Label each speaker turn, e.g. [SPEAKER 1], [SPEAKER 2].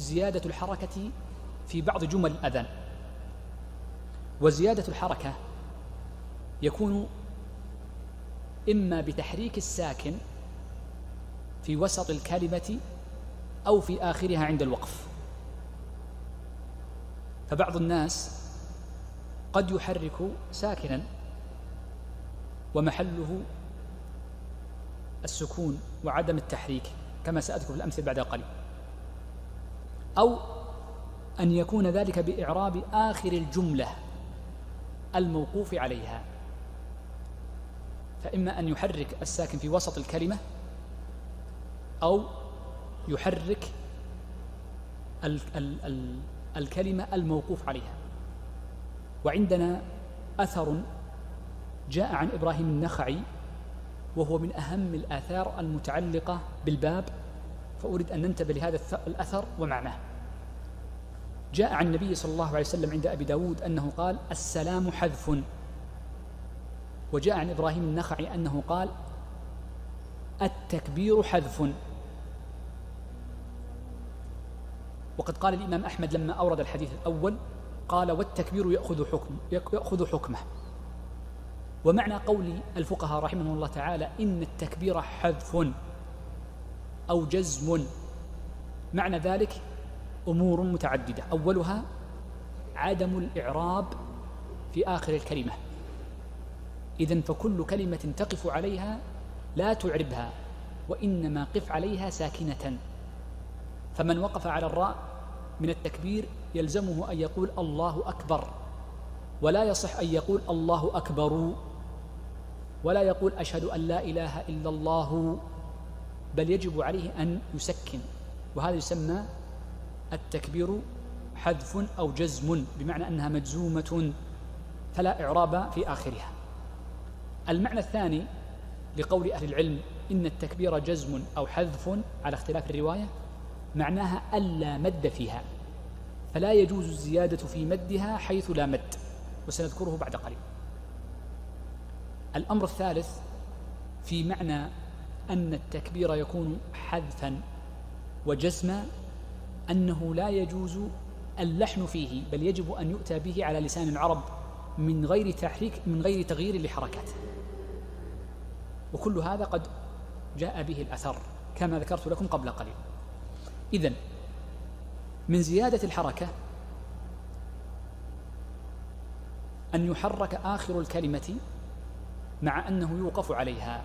[SPEAKER 1] زيادة الحركة في بعض جمل الأذان. وزيادة الحركة يكون إما بتحريك الساكن في وسط الكلمة أو في آخرها عند الوقف. فبعض الناس قد يحرك ساكنا ومحله السكون وعدم التحريك كما سأذكر في الأمثلة بعد قليل، أو أن يكون ذلك بإعراب آخر الجملة الموقوف عليها، فإما أن يحرك الساكن في وسط الكلمة أو يحرك الكلمة الموقوف عليها. وعندنا أثر جاء عن إبراهيم النخعي وهو من أهم الآثار المتعلقة بالباب، فأريد أن ننتبه لهذا الأثر ومعناه. جاء عن النبي صلى الله عليه وسلم عند أبي داود أنه قال: السلام حذف. وجاء عن إبراهيم النخعي أنه قال: التكبير حذف. وقد قال الإمام أحمد لما أورد الحديث الأول قال: والتكبير يأخذ حكمه. ومعنى قول الفقهاء رحمه الله تعالى إن التكبير حذف أو جزم، معنى ذلك أمور متعددة. أولها عدم الإعراب في آخر الكلمة، إذن فكل كلمة تقف عليها لا تعربها، وإنما قف عليها ساكنة. فمن وقف على الراء من التكبير يلزمه أن يقول الله أكبر، ولا يصح أن يقول الله أكبر، ولا يقول أشهد أن لا إله إلا الله، بل يجب عليه أن يسكن. وهذا يسمى التكبير حذف أو جزم، بمعنى أنها مجزومة فلا إعراب في آخرها. المعنى الثاني لقول أهل العلم إن التكبير جزم أو حذف على اختلاف الرواية، معناها ألا مد فيها، فلا يجوز الزيادة في مدها حيث لا مد، وسنذكره بعد قليل. الأمر الثالث في معنى أن التكبير يكون حذفا وجزما أنه لا يجوز اللحن فيه، بل يجب أن يؤتى به على لسان العرب من غير تحريك، من غير تغيير لحركاته. وكل هذا قد جاء به الأثر كما ذكرت لكم قبل قليل. إذن من زيادة الحركة أن يحرك آخر الكلمة مع أنه يوقف عليها،